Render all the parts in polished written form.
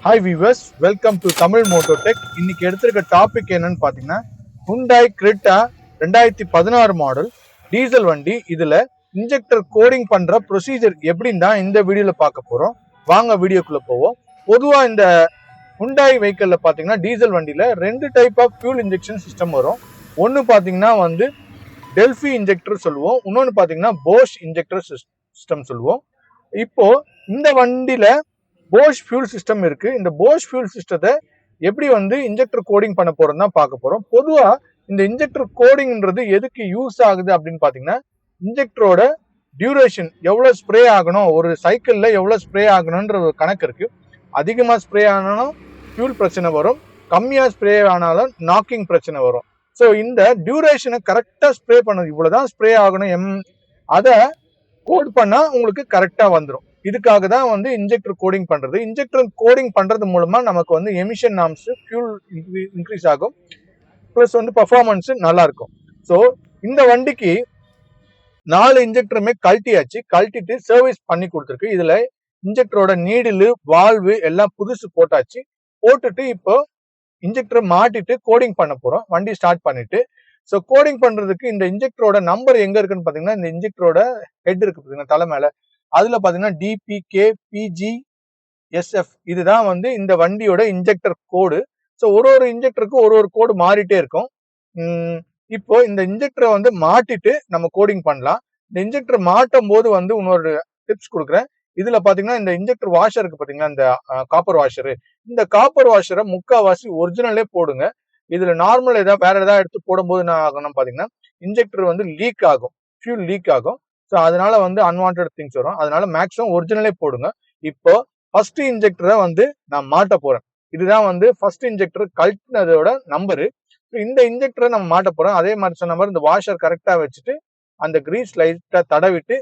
Hi viewers, welcome to Tamil Motor Tech. இன்னைக்கு எடுத்திருக்க topic என்னன்னு பாத்தீங்கன்னா Hyundai Creta 2016 மாடல் டீசல் வண்டி. இதுல இன்ஜெக்டர் கோடிங் பண்ற ப்ரொசீஜர் எப்படின்னு தான் இந்த வீடியோல பார்க்க போறோம். வாங்க வீடியோக்குள்ள போவோம். பொதுவா இந்த Hyundai வெஹிக்கிள்ல பாத்தீங்கன்னா டீசல் வண்டியில ரெண்டு type of fuel injection system வரும். ஒன்னு பாத்தீங்கன்னா வந்து டெல்ஃபி இன்ஜெக்டர் சொல்லுவோம், இன்னொன்னு பாத்தீங்கன்னா போஷ் இன்ஜெக்டர் சிஸ்டம் சொல்லுவோம். இப்போ இந்த வண்டியில போஷ் ஃபியூல் சிஸ்டம் இருக்கு. இந்த போஷ் ஃபியூல் சிஸ்டத்தை எப்படி வந்து இன்ஜெக்டர் கோடிங் பண்ண போறோம் தான் பார்க்க போறோம். பொதுவா இந்த இன்ஜெக்டர் கோடிங்ன்றது எதுக்கு யூஸ் ஆகுது அப்படின்னு பாத்தீங்கன்னா, இன்ஜெக்டரோட டியூரேஷன் எவ்வளவு ஸ்ப்ரே ஆகணும், ஒரு சைக்கிள்ல எவ்வளவு ஸ்ப்ரே ஆகணும்ன்ற ஒரு கணக்கு இருக்கு. அதிகமா ஸ்ப்ரே ஆனாலும் ஃபியூல் பிரச்சனை வரும், கம்மியா ஸ்ப்ரே ஆனாலும் நாக்கிங் பிரச்சனை வரும். ஸோ இந்த டியூரேஷனை கரெக்டா ஸ்ப்ரே பண்ணது, இவ்வளவுதான் ஸ்ப்ரே ஆகணும் அதை கோட் பண்ணா உங்களுக்கு கரெக்டா வந்துடும். இதுக்காக தான் வந்து இன்ஜெக்டர் கோடிங் பண்றது. இன்ஜெக்டர் கோடிங் பண்றது மூலமா நமக்கு வந்து எமிஷன் நார்ம்ஸ், ஃபியூல் இன்க்ரீஸ் ஆகும், பிளஸ் வந்து பர்ஃபார்மன்ஸ் நல்லா இருக்கும். ஸோ இந்த வண்டிக்கு 4 இன்ஜெக்டருமே கழட்டிட்டு சர்வீஸ் பண்ணி கொடுத்துருக்கு. இதுல இன்ஜெக்டரோட நீடிலு, வால்வு எல்லாம் புதுசு போட்டுட்டு இப்போ இன்ஜெக்டரை மாட்டிட்டு கோடிங் பண்ண போறோம். வண்டி ஸ்டார்ட் பண்ணிட்டு ஸோ கோடிங் பண்றதுக்கு இந்த இன்ஜெக்டரோட நம்பர் எங்க இருக்குன்னு பாத்தீங்கன்னா, இந்த இன்ஜெக்டரோட ஹெட் இருக்கு பாத்தீங்கன்னா தலை மேல, அதுல பாத்தீங்கன்னா DPKPGSF இதுதான் வந்து இந்த வண்டியோட இன்ஜெக்டர் கோடு. ஸோ ஒரு இன்ஜெக்டருக்கு ஒரு கோடு மாறிட்டே இருக்கும். இப்போ இந்த இன்ஜெக்டரை வந்து மாட்டிட்டு நம்ம கோடிங் பண்ணலாம். இந்த இன்ஜெக்டர் மாட்டும் போது வந்து இன்னொரு டிப்ஸ் கொடுக்குறேன். இதுல பாத்தீங்கன்னா இந்த இன்ஜெக்டர் வாஷர் இருக்கு பாத்தீங்களா, இந்த காப்பர் வாஷரு, இந்த காப்பர் வாஷரை முக்காவாசி ஒரிஜினலே போடுங்க. இதுல நார்மல் வேற ஏதாவது எடுத்து போடும்போது என்ன ஆகணும் பாத்தீங்கன்னா, இன்ஜெக்டர் வந்து லீக் ஆகும், ஃபியூல் லீக் ஆகும். ஸோ அதனால வந்து அன்வான்ட் திங்ஸ் வரும். அதனால மேக்ஸிமம் ஒரிஜினலே போடுங்க. இப்போ ஃபர்ஸ்ட் இன்ஜெக்டரை வந்து நான் மாட்ட போறேன். இதுதான் வந்து ஃபர்ஸ்ட் இன்ஜெக்டர் கழட்டினதோட நம்பரு. இந்த இன்ஜெக்டரை நம்ம மாட்ட போறோம். அதே மாதிரி சொன்ன மாதிரி இந்த வாஷர் கரெக்டா வச்சுட்டு அந்த கிரீஸ் லைட்டா தடவிட்டு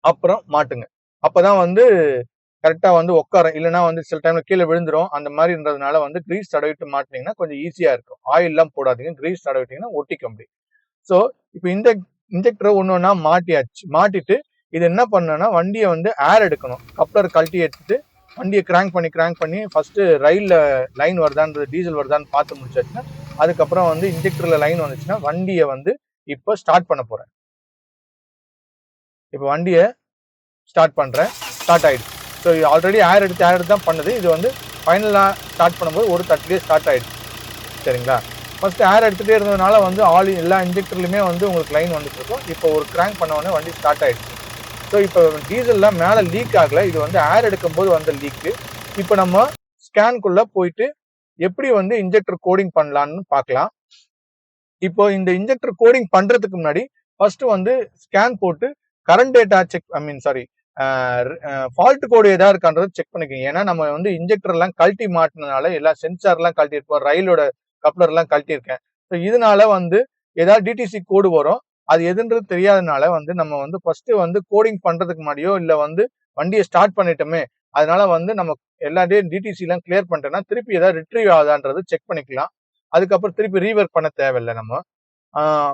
அப்புறம் மாட்டுங்க. அப்பதான் வந்து கரெக்டா வந்து உட்காரும். இல்லைன்னா வந்து சில டைம்ல கீழே விழுந்துரும். அந்த மாதிரின்றதுனால வந்து கிரீஸ் தடவிட்டு மாட்டினீங்கன்னா கொஞ்சம் ஈஸியா இருக்கும். ஆயில் எல்லாம் போடாதீங்க, கிரீஸ் தடவிட்டீங்கன்னா ஒட்டிக்க முடியும். ஸோ இப்போ இந்த இன்ஜெக்டரை ஒன்னொன்னா மாட்டிட்டு இது என்ன பண்ணனா, வண்டியை வந்து ஏர் எடுக்கணும். கப்ளர் கழட்டி எடுத்துட்டு வண்டியை கிராங்க் பண்ணி ஃபர்ஸ்ட் ரயில்ல லைன் வருதான்றது, டீசல் வருதான்னு பார்த்து முடிச்சாச்சுன்னா, அதுக்கப்புறம் வந்து இன்ஜெக்டர்ல லைன் வந்துச்சுன்னா வண்டியை வந்து இப்போ ஸ்டார்ட் பண்ண போறேன். இப்போ வண்டியை ஸ்டார்ட் பண்றேன். ஸ்டார்ட் ஆயிடுச்சு. ஸோ ஆல்ரெடி ஏர் எடுத்து தான் பண்ணுது. இது வந்து ஃபைனலாக ஸ்டார்ட் பண்ணும்போது ஒரு தட்டிலே ஸ்டார்ட் ஆயிடுச்சு. சரிங்களா? ஃபர்ஸ்ட் ஏர் எடுத்துகிட்டே இருந்ததுனால வந்து எல்லா இன்ஜெக்டர்லையுமே வந்து உங்களுக்கு லைன் வந்துட்டு இருக்கும். இப்போ ஒரு கிராங்க் பண்ண உடனே வண்டி ஸ்டார்ட் ஆயிடுச்சு. ஸோ இப்போ டீசல்லாம் மேலே லீக் ஆகலை, இது வந்து ஏர் எடுக்கும்போது வந்த லீக்கு. இப்போ நம்ம ஸ்கேனுக்குள்ள போயிட்டு எப்படி வந்து இன்ஜெக்டர் கோடிங் பண்ணலான்னு பார்க்கலாம். இப்போ இந்த இன்ஜெக்டர் கோடிங் பண்றதுக்கு முன்னாடி ஃபர்ஸ்ட் வந்து ஸ்கேன் போட்டு கரண்ட் டேட்டா ஃபால்ட் கோடு ஏதாவது இருக்கான்றது செக் பண்ணிக்கோங்க. ஏன்னா நம்ம வந்து இன்ஜெக்டர் எல்லாம் கழட்டி மாட்டினால எல்லா சென்சார் எல்லாம் கழட்டி இருப்போம், ரயிலோட கப்ளர் எல்லாம் கழட்டி இருக்கேன். ஸோ இதனால வந்து ஏதாவது டிடிசி கோடு வரும். அது எதுன்றது தெரியாதனால வந்து நம்ம வந்து ஃபர்ஸ்ட் வந்து கோடிங் பண்றதுக்கு முன்னாடியோ இல்ல வந்து வண்டியை ஸ்டார்ட் பண்ணிட்டோமே, அதனால வந்து நம்ம எல்லாத்தையும் டிடிசி எல்லாம் கிளியர் பண்ணிட்டோம்னா திருப்பி ஏதாவது ரிட்ரீவ் ஆகுதான்றது செக் பண்ணிக்கலாம். அதுக்கப்புறம் திருப்பி ரீவொர்க் பண்ண தேவையில்லை. நம்ம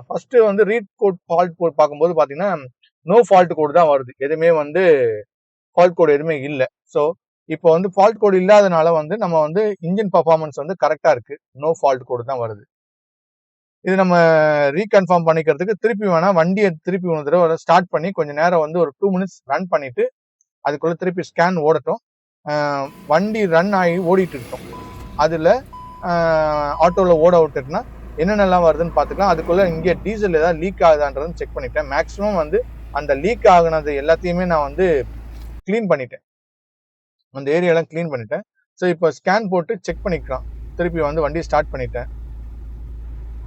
ஃபர்ஸ்ட் வந்து ரீட் கோட் ஃபால்ட் கோட் பார்க்கும்போது பாத்தீங்கன்னா நோ ஃபால்ட் கோடு தான் வருது, எதுவுமே வந்து ஃபால்ட் கோடு எதுவுமே இல்லை. ஸோ இப்போ வந்து ஃபால்ட் கோடு இல்லாதனால வந்து நம்ம வந்து இன்ஜின் பர்ஃபார்மன்ஸ் வந்து கரெக்டா இருக்கு, நோ ஃபால்ட் கோடு தான் வருது. இது நம்ம ரீகன்ஃபார்ம் பண்ணிக்கிறதுக்கு திருப்பி வேணா வண்டியை திருப்பி ஒரு தடவை ஸ்டார்ட் பண்ணி கொஞ்சம் நேரம் வந்து ஒரு 2 minutes ரன் பண்ணிட்டு அதுக்குள்ள திருப்பி ஸ்கேன் ஓடட்டும். வண்டி ரன் ஆகி ஓடிட்டு இருக்கோம். அதுல ஆட்டோல ஓட விட்டுட்டுனா என்னென்னலாம் வருதுன்னு பார்த்துக்கலாம். அதுக்குள்ள இங்கே டீசல் ஏதாவது லீக் ஆகுதான்றதுன்னு செக் பண்ணிட்டேன். மேக்ஸிமம் வந்து அந்த லீக் ஆகுனது எல்லாத்தையுமே நான் வந்து கிளீன் பண்ணிட்டேன், அந்த ஏரியாலாம் கிளீன் பண்ணிட்டேன். ஸோ இப்போ ஸ்கேன் போட்டு செக் பண்ணிக்கலாம். திருப்பி வந்து வண்டி ஸ்டார்ட் பண்ணிட்டேன்,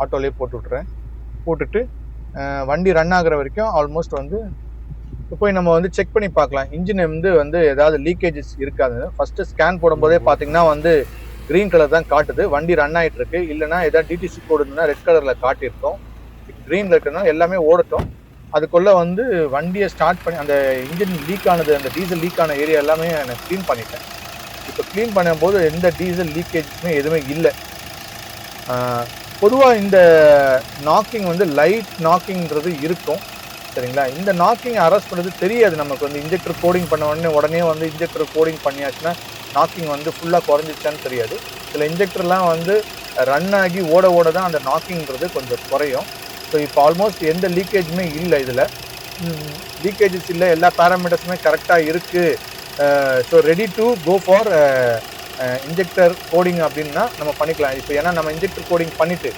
ஆட்டோலேயே போட்டு விட்டுறேன். போட்டுட்டு வண்டி ரன் ஆகுற வரைக்கும் ஆல்மோஸ்ட் வந்து போய் நம்ம வந்து செக் பண்ணி பார்க்கலாம் இன்ஜின் வந்து ஏதாவது லீக்கேஜஸ் இருக்காது. ஃபர்ஸ்ட் ஸ்கேன் போடும்போதே பார்த்தீங்கன்னா வந்து கிரீன் கலர் தான் காட்டுது, வண்டி ரன் ஆகிட்டு இருக்கு. இல்லைன்னா ஏதாவது டிடிசி கோடு இருந்ததுன்னா ரெட் கலர்ல காட்டியிருக்கோம். கிரீன்ல இருக்குன்னா எல்லாமே ஓடட்டும். அதுக்குள்ள வந்து வண்டியை ஸ்டார்ட் பண்ணி அந்த இன்ஜின் லீக் ஆனது, அந்த டீசல் லீக் ஆன ஏரியா எல்லாமே நான் க்ளீன் பண்ணிட்டேன். இப்போ க்ளீன் பண்ணும்போது எந்த டீசல் லீக்கேஜுமே எதுவுமே இல்லை. பொதுவாக இந்த நாக்கிங் வந்து லைட் நாக்கிங்கிறது இருக்கும். சரிங்களா? இந்த நாக்கிங் அரெஸ்ட் பண்ணுறது தெரியாது நமக்கு. வந்து இன்ஜெக்டர் கோடிங் பண்ண உடனே வந்து இன்ஜெக்டர் கோடிங் பண்ணியாச்சுன்னா நாக்கிங் வந்து ஃபுல்லாக குறைஞ்சிச்சான்னு தெரியாது. சில இன்ஜெக்டர்லாம் வந்து ரன் ஆகி ஓட ஓட தான் அந்த நாக்கிங்கிறது கொஞ்சம் குறையும். ஸோ இப்போ ஆல்மோஸ்ட் எந்த லீக்கேஜுமே இல்லை, இதில் லீக்கேஜஸ் இல்லை, எல்லா பேராமீட்டர்ஸுமே கரெக்டாக இருக்குது. So ready to go for injector coding அப்படின்னா நம்ம பண்ணிக்கலாம். இப்போ ஏன்னா நம்ம இன்ஜெக்டர் கோடிங் பண்ணிவிட்டு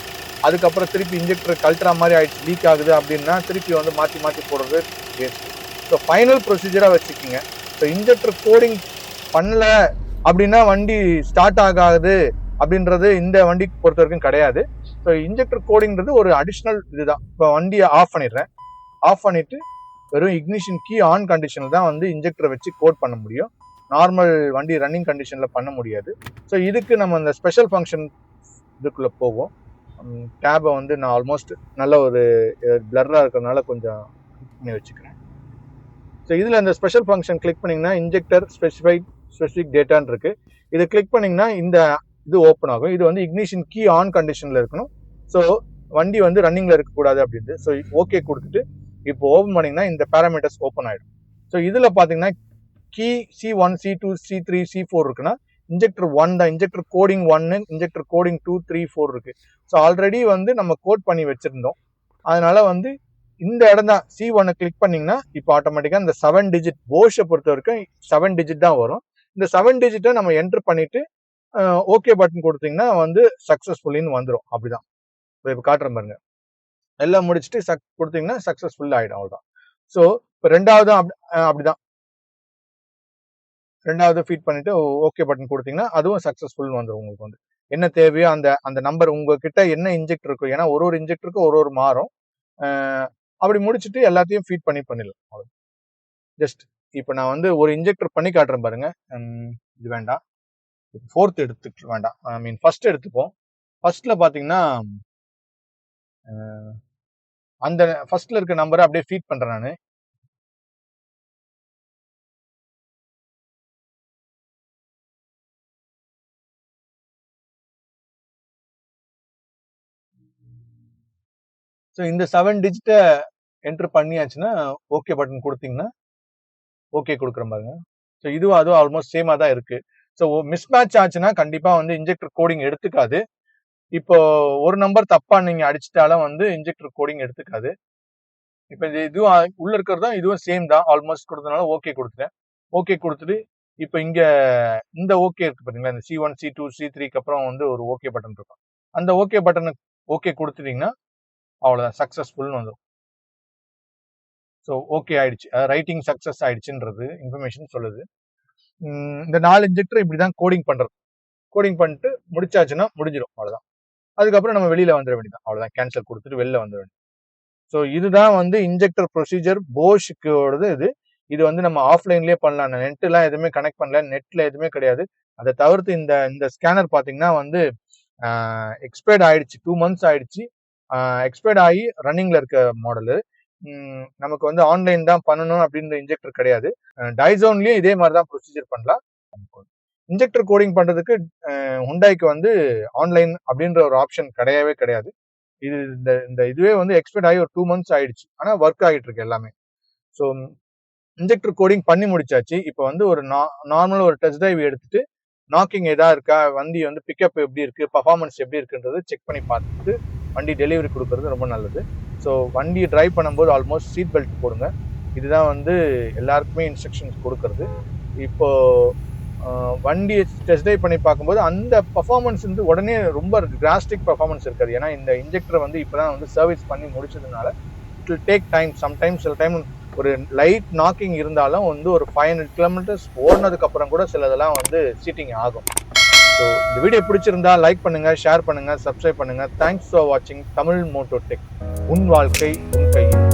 அதுக்கப்புறம் திருப்பி இன்ஜெக்டர் கழட்டுற மாதிரி ஆயிடுச்சு, லீக் ஆகுது அப்படின்னா திருப்பி வந்து மாற்றி மாற்றி போடுறது வேஸ்ட்டு. ஸோ ஃபைனல் ப்ரொசீஜராக வச்சுக்கிங்க. ஸோ இன்ஜெக்டர் கோடிங் பண்ணல அப்படின்னா வண்டி ஸ்டார்ட் ஆகாது அப்படின்றது இந்த வண்டிக்கு பொறுத்த வரைக்கும் கிடையாது. ஸோ இன்ஜெக்டர் கோடிங்கிறது ஒரு அடிஷ்னல் இதுதான். இப்போ வண்டியை ஆஃப் பண்ணிடுறேன், ஆஃப் பண்ணிட்டு வெறும் இக்னிஷன் கீ ஆன் கண்டிஷனில் தான் வந்து இன்ஜெக்டரை வச்சு கோட் பண்ண முடியும். நார்மல் வண்டி ரன்னிங் கண்டிஷனில் பண்ண முடியாது. ஸோ இதுக்கு நம்ம இந்த ஸ்பெஷல் ஃபங்க்ஷன் இதுக்குள்ளே போவோம். டேபை வந்து நான் ஆல்மோஸ்ட் நல்ல ஒரு பிளர்ராக இருக்கிறதுனால கொஞ்சம் கிளிக் பண்ணி வச்சுக்கிறேன். ஸோ இதில் இந்த ஸ்பெஷல் ஃபங்க்ஷன் கிளிக் பண்ணிங்கன்னா இன்ஜெக்டர் ஸ்பெசிஃபிக் டேட்டான்னு இருக்குது. இதை கிளிக் பண்ணிங்கன்னா இந்த இது ஓப்பன் ஆகும். இது வந்து இக்னிஷன் கீ ஆன் கண்டிஷனில் இருக்கணும். ஸோ வண்டி வந்து ரன்னிங்கில் இருக்கக்கூடாது அப்படின்ட்டு. ஸோ ஓகே கொடுத்துட்டு இப்போ ஓப்பன் பண்ணிங்கன்னா இந்த பேராமீட்டர்ஸ் ஓப்பன் ஆகிடும். ஸோ இதில் பார்த்தீங்கன்னா key C1, C2, C3, C4 இருக்குன்னா இன்ஜெக்டர் 1 தான், இன்ஜெக்டர் கோடிங் 1, இன்ஜெக்டர் கோடிங் 2, 3, 4 இருக்கு. ஸோ ஆல்ரெடி வந்து நம்ம கோட் பண்ணி வச்சிருந்தோம். அதனால வந்து இந்த இடம் தான் C1 கிளிக் பண்ணீங்கன்னா இப்போ ஆட்டோமேட்டிக்காக இந்த 7 டிஜிட் போஷை பொறுத்த வரைக்கும் 7 டிஜிட் தான் வரும். இந்த 7 டிஜிட்டை நம்ம என்டர் பண்ணிட்டு ஓகே பட்டன் கொடுத்தீங்கன்னா வந்து சக்ஸஸ்ஃபுல்லின்னு வந்துடும். அப்படிதான் இப்போ காட்டுறேன் பாருங்க. எல்லாம் முடிச்சுட்டு கொடுத்தீங்கன்னா சக்ஸஸ்ஃபுல் ஆகிடும், அவ்வளோதான். ஸோ இப்போ ரெண்டாவது அப்படிதான், ரெண்டாவது ஃபீட் பண்ணிட்டு ஓகே பட்டன் கொடுத்தீங்கன்னா அதுவும் சக்ஸஸ்ஃபுல்னு வந்துடும். உங்களுக்கு வந்து என்ன தேவையோ அந்த நம்பர் உங்ககிட்ட என்ன இன்ஜெக்டர் இருக்கும், ஏன்னா ஒரு இன்ஜெக்டருக்கும் ஒரு மாறும். அப்படி முடிச்சுட்டு எல்லாத்தையும் ஃபீட் பண்ணிடலாம். அவ்வளோ ஜஸ்ட் இப்போ நான் வந்து ஒரு இன்ஜெக்டர் பண்ணி காட்டுறேன் பாருங்க. இது வேண்டாம், ஃபோர்த் எடுத்துக்க வேண்டாம், ஐ மீன் ஃபர்ஸ்ட் எடுத்துப்போம். ஃபர்ஸ்ட்ல பார்த்தீங்கன்னா அந்த ஃபர்ஸ்ட்ல இருக்க நம்பரை அப்படியே ஃபீட் பண்றேன் நான். ஸோ இந்த 7 டிஜிட்டை என்ட்ரு பண்ணியாச்சுன்னா ஓகே பட்டன் கொடுத்தீங்கன்னா ஓகே கொடுக்குற பாருங்க. ஸோ இதுவும் அதுவும் ஆல்மோஸ்ட் சேமாக தான் இருக்கு. ஸோ மிஸ்மேட்ச் ஆச்சுன்னா கண்டிப்பாக வந்து இன்ஜெக்டர் கோடிங் எடுத்துக்காது. இப்போ ஒரு நம்பர் தப்பா நீங்க அடிச்சிட்டாலும் வந்து இன்ஜெக்டர் கோடிங் எடுத்துக்காது. இப்போ இதுவும் உள்ள இருக்கிறது தான், இதுவும் சேம் தான். ஆல்மோஸ்ட் கொடுத்தனால ஓகே கொடுத்துட்டேன். ஓகே கொடுத்துட்டு இப்போ இங்க இந்த ஓகே இருக்கு பார்த்தீங்களா, இந்த C1, C2, C3க்கு அப்புறம் வந்து ஒரு ஓகே பட்டன் இருக்கும். அந்த ஓகே பட்டனுக்கு ஓகே கொடுத்துட்டீங்கன்னா அவ்வளோதான், சக்ஸஸ்ஃபுல்னு வந்துடும். ஸோ ஓகே ஆயிடுச்சு, ரைட்டிங் சக்ஸஸ் ஆயிடுச்சுன்றது இன்ஃபர்மேஷன் சொல்லுது. இந்த 4 இன்ஜெக்டர் இப்படி தான் கோடிங் பண்றது. கோடிங் பண்ணிட்டு முடிச்சாச்சுன்னா முடிஞ்சிடும், அவ்வளோதான். அதுக்கப்புறம் நம்ம வெளியில வந்துட வேண்டியதான், அவ்வளோதான். கேன்சல் கொடுத்துட்டு வெளில வந்துட வேண்டியது. ஸோ இதுதான் வந்து இன்ஜெக்டர் ப்ரொசீஜர் போஷ்க்கோடது. இது வந்து நம்ம ஆஃப்லைன்லேயே பண்ணலாம். நெட்லாம் எதுவுமே கனெக்ட் பண்ணல, நெட்ல எதுவுமே கிடையாது. அதை தவிர்த்து இந்த ஸ்கேனர் பார்த்தீங்கன்னா வந்து எக்ஸ்பயர்ட் ஆயிடுச்சு, 2 months ஆயிடுச்சு. எக்ஸ்பயர்ட் ஆகி ரன்னிங்ல இருக்க மாடலு. நமக்கு வந்து ஆன்லைன் தான் பண்ணணும் அப்படின்ற இன்ஜெக்டர் கிடையாது. டைசோன்லயும் இதே மாதிரி தான் ப்ரொசீஜர் பண்ணலாம். இன்ஜெக்டர் கோடிங் பண்றதுக்கு ஹுண்டாய்க்கு வந்து ஆன்லைன் அப்படின்ற ஒரு ஆப்ஷன் கிடையவே கிடையாது. இது இந்த இதுவே வந்து எக்ஸ்பயர்ட் ஆகி ஒரு 2 months ஆயிடுச்சு, ஆனா ஒர்க் ஆகிட்டு இருக்கு எல்லாமே. ஸோ இன்ஜெக்டர் கோடிங் பண்ணி முடிச்சாச்சு. இப்போ வந்து ஒரு நார்மல் ஒரு டெஸ்ட் டிரைவ் எடுத்துட்டு நாக்கிங் எதா இருக்கா, வண்டி வந்து பிக்கப் எப்படி இருக்கு, பர்ஃபார்மன்ஸ் எப்படி இருக்குன்றது செக் பண்ணி பார்த்துட்டு வண்டி டெலிவரி கொடுக்கறது ரொம்ப நல்லது. ஸோ வண்டியை டிரைவ் பண்ணும்போது ஆல்மோஸ்ட் சீட் பெல்ட் போடுங்க. இதுதான் வந்து எல்லாருக்குமே இன்ஸ்ட்ரக்ஷன்ஸ் கொடுக்கறது. இப்போ வண்டியை டெஸ்ட் ட்ரைவ் பண்ணி பார்க்கும்போது அந்த பர்ஃபார்மன்ஸ் வந்து உடனே ரொம்ப டிராஸ்டிக் பர்ஃபார்மன்ஸ் இருக்காது. ஏன்னா இந்த இன்ஜெக்டரை வந்து இப்போதான் வந்து சர்வீஸ் பண்ணி முடிச்சதுனால it will take time. Sometimes சில டைம் ஒரு லைட் நாக்கிங் இருந்தாலும் வந்து ஒரு 500 kilometers ஓடினதுக்கு அப்புறம் கூட சிலதெல்லாம் வந்து சீட்டிங் ஆகும். ஸோ இந்த வீடியோ பிடிச்சிருந்தா லைக் பண்ணுங்க, ஷேர் பண்ணுங்க, சப்ஸ்கிரைப் பண்ணுங்க. தேங்க்ஸ் ஃபார் வாட்சிங் தமிழ் மோட்டோ டெக். உன் வாழ்க்கை உன் கையில்.